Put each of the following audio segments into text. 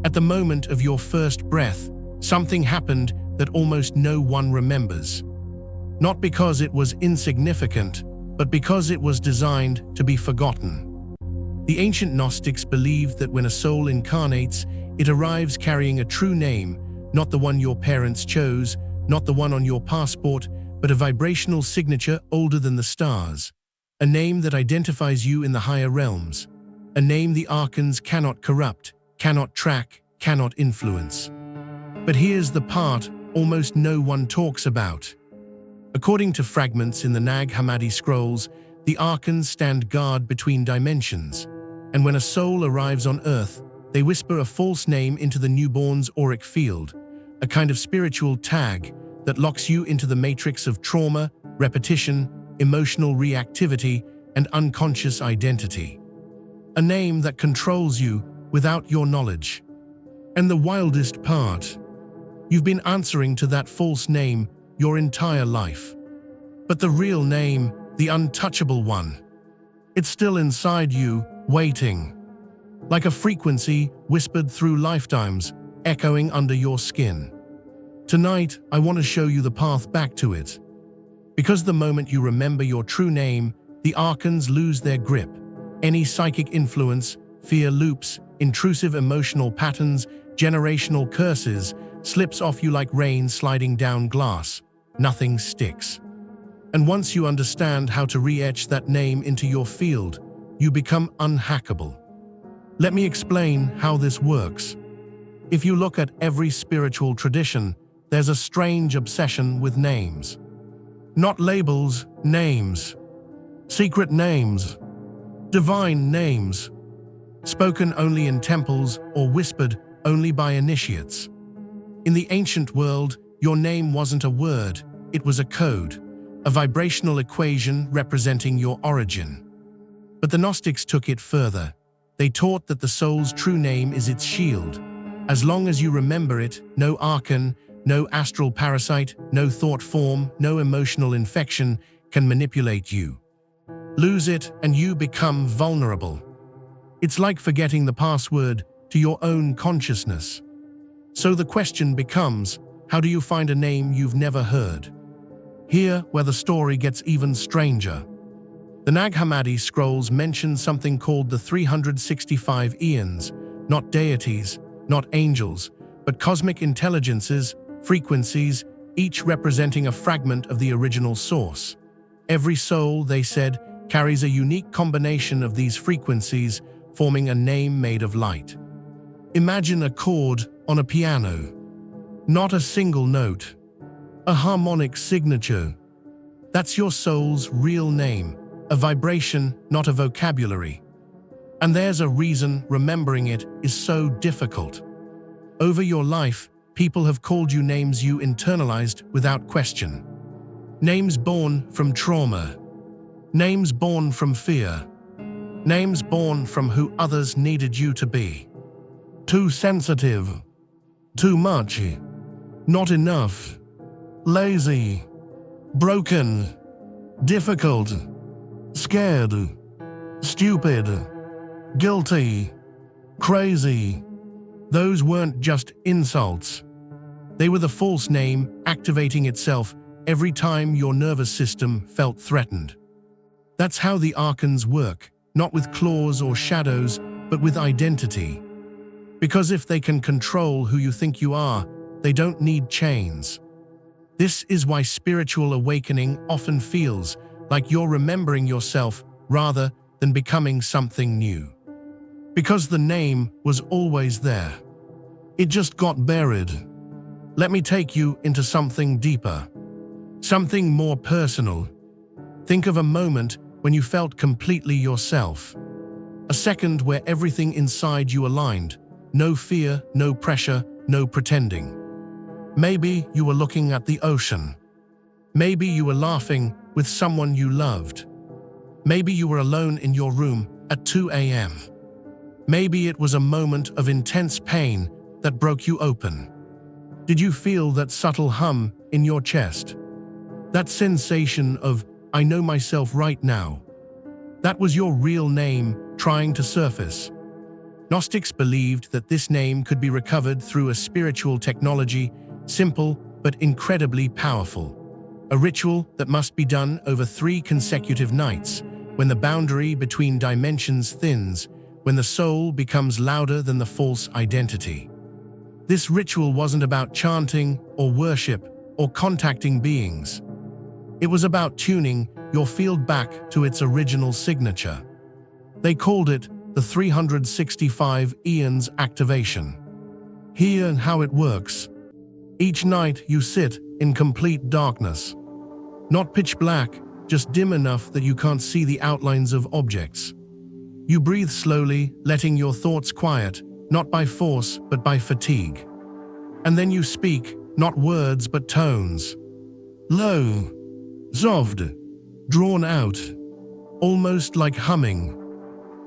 At the moment of your first breath, something happened that almost no one remembers. Not because it was insignificant, but because it was designed to be forgotten. The ancient Gnostics believed that when a soul incarnates, it arrives carrying a true name, not the one your parents chose, not the one on your passport, but a vibrational signature older than the stars. A name that identifies you in the higher realms. A name the Archons cannot corrupt, cannot track, cannot influence. But here's the part almost no one talks about. According to fragments in the Nag Hammadi scrolls, the Archons stand guard between dimensions, and when a soul arrives on Earth, they whisper a false name into the newborn's auric field, a kind of spiritual tag that locks you into the matrix of trauma, repetition, emotional reactivity, and unconscious identity. A name that controls you without your knowledge. And the wildest part, you've been answering to that false name your entire life. But the real name, the untouchable one, it's still inside you, waiting. Like a frequency whispered through lifetimes, echoing under your skin. Tonight, I want to show you the path back to it. Because the moment you remember your true name, the Archons lose their grip. Any psychic influence, fear loops, intrusive emotional patterns, generational curses, slips off you like rain sliding down glass. Nothing sticks. And once you understand how to re-etch that name into your field, you become unhackable. Let me explain how this works. If you look at every spiritual tradition, there's a strange obsession with names. Not labels, names. Secret names. Divine names. Spoken only in temples or whispered only by initiates. In the ancient world, your name wasn't a word, it was a code, a vibrational equation representing your origin. But the Gnostics took it further. They taught that the soul's true name is its shield. As long as you remember it, no archon, no astral parasite, no thought form, no emotional infection can manipulate you. Lose it and you become vulnerable. It's like forgetting the password to your own consciousness. So the question becomes, how do you find a name you've never heard? Here, where the story gets even stranger. The Nag Hammadi scrolls mention something called the 365 Aeons, not deities, not angels, but cosmic intelligences, frequencies, each representing a fragment of the original source. Every soul, they said, carries a unique combination of these frequencies, forming a name made of light. Imagine a chord on a piano. Not a single note. A harmonic signature. That's your soul's real name. A vibration, not a vocabulary. And there's a reason remembering it is so difficult. Over your life, people have called you names you internalized without question. Names born from trauma. Names born from fear. Names born from who others needed you to be. Too sensitive. Too much. Not enough. Lazy. Broken. Difficult. Scared. Stupid. Guilty. Crazy. Those weren't just insults. They were the false name activating itself every time your nervous system felt threatened. That's how the Archons work, not with claws or shadows, but with identity. Because if they can control who you think you are, they don't need chains. This is why spiritual awakening often feels like you're remembering yourself rather than becoming something new. Because the name was always there. It just got buried. Let me take you into something deeper. Something more personal. Think of a moment when you felt completely yourself. A second where everything inside you aligned. No fear, no pressure, no pretending. Maybe you were looking at the ocean. Maybe you were laughing with someone you loved. Maybe you were alone in your room at 2 a.m. Maybe it was a moment of intense pain that broke you open. Did you feel that subtle hum in your chest? That sensation of, I know myself right now. That was your real name trying to surface. Gnostics believed that this name could be recovered through a spiritual technology, simple but incredibly powerful. A ritual that must be done over 3 consecutive nights, when the boundary between dimensions thins, when the soul becomes louder than the false identity. This ritual wasn't about chanting or worship or contacting beings. It was about tuning your field back to its original signature. They called it the 365 Aeons activation. Hear how it works. Each night you sit in complete darkness. Not pitch black, just dim enough that you can't see the outlines of objects. You breathe slowly, letting your thoughts quiet, not by force but by fatigue. And then you speak, not words but tones. Low, soft, drawn out, almost like humming.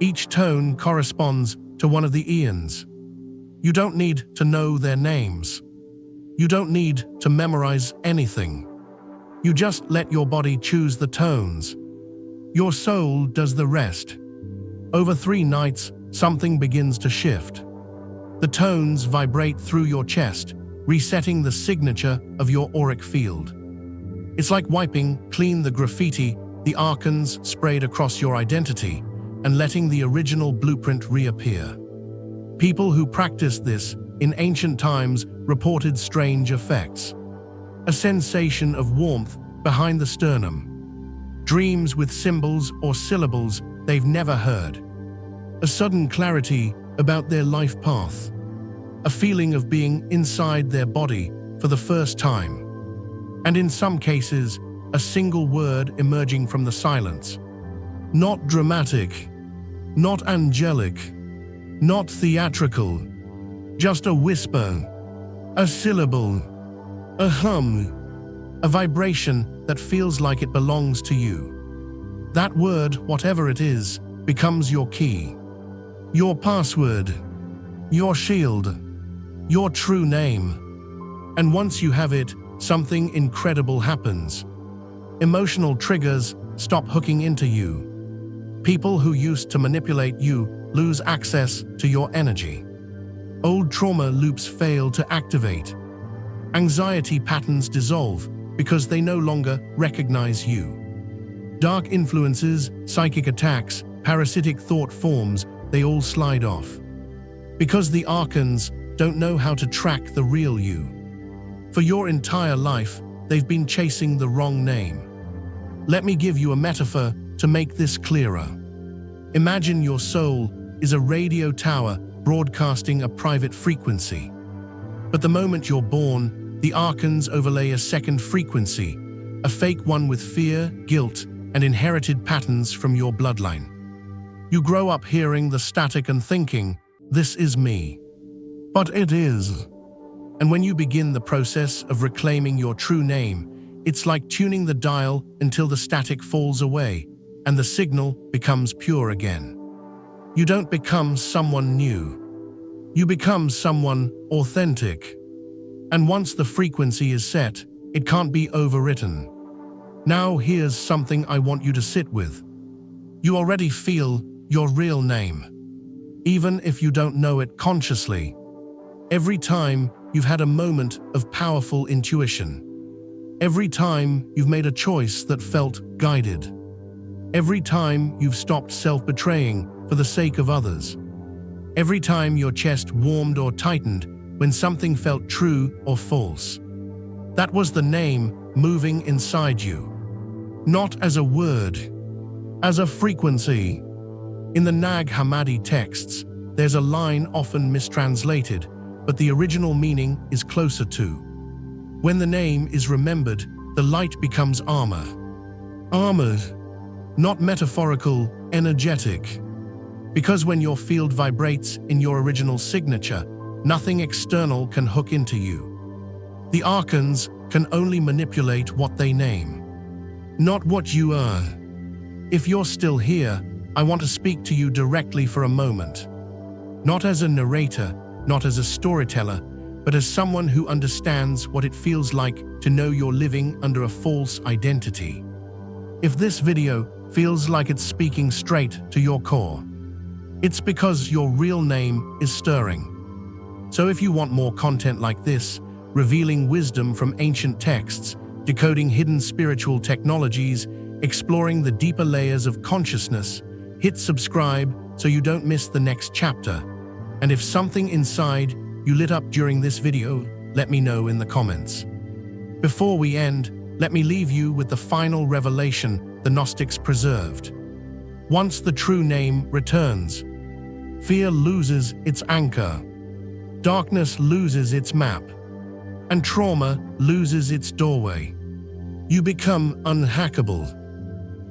Each tone corresponds to one of the Aeons. You don't need to know their names. You don't need to memorize anything. You just let your body choose the tones. Your soul does the rest. Over 3 nights, something begins to shift. The tones vibrate through your chest, resetting the signature of your auric field. It's like wiping clean the graffiti the Archons sprayed across your identity and letting the original blueprint reappear. People who practiced this in ancient times reported strange effects. A sensation of warmth behind the sternum. Dreams with symbols or syllables they've never heard. A sudden clarity about their life path. A feeling of being inside their body for the first time. And in some cases, a single word emerging from the silence. Not dramatic, not angelic, not theatrical, just a whisper, a syllable, a hum, a vibration that feels like it belongs to you. That word, whatever it is, becomes your key, your password, your shield, your true name. And once you have it, something incredible happens. Emotional triggers stop hooking into you. People who used to manipulate you lose access to your energy. Old trauma loops fail to activate. Anxiety patterns dissolve because they no longer recognize you. Dark influences, psychic attacks, parasitic thought forms, they all slide off. Because the Archons don't know how to track the real you. For your entire life, they've been chasing the wrong name. Let me give you a metaphor to make this clearer. Imagine your soul is a radio tower broadcasting a private frequency. But the moment you're born, the Archons overlay a second frequency, a fake one with fear, guilt, and inherited patterns from your bloodline. You grow up hearing the static and thinking, "This is me." But it is. And when you begin the process of reclaiming your true name, it's like tuning the dial until the static falls away and the signal becomes pure again. You don't become someone new. You become someone authentic. And once the frequency is set, it can't be overwritten. Now here's something I want you to sit with. You already feel your real name, even if you don't know it consciously. Every time you've had a moment of powerful intuition. Every time you've made a choice that felt guided. Every time you've stopped self-betraying for the sake of others. Every time your chest warmed or tightened when something felt true or false. That was the name moving inside you. Not as a word, as a frequency. In the Nag Hammadi texts, there's a line often mistranslated, but the original meaning is closer to. When the name is remembered, the light becomes armor. Armored, not metaphorical, energetic. Because when your field vibrates in your original signature, nothing external can hook into you. The Archons can only manipulate what they name, not what you are. If you're still here, I want to speak to you directly for a moment. Not as a narrator, not as a storyteller, but as someone who understands what it feels like to know you're living under a false identity. If this video feels like it's speaking straight to your core, It's because your real name is stirring. So if you want more content like this, revealing wisdom from ancient texts, decoding hidden spiritual technologies, exploring the deeper layers of consciousness, hit subscribe so you don't miss the next chapter. And if something inside you lit up during this video, let me know in the comments. Before we end, let me leave you with the final revelation the Gnostics preserved. Once the true name returns, fear loses its anchor, darkness loses its map, and trauma loses its doorway. You become unhackable.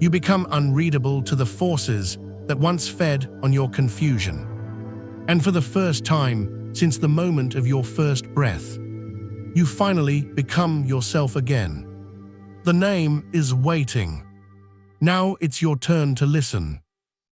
You become unreadable to the forces that once fed on your confusion. And for the first time since the moment of your first breath, you finally become yourself again. The name is waiting. Now it's your turn to listen.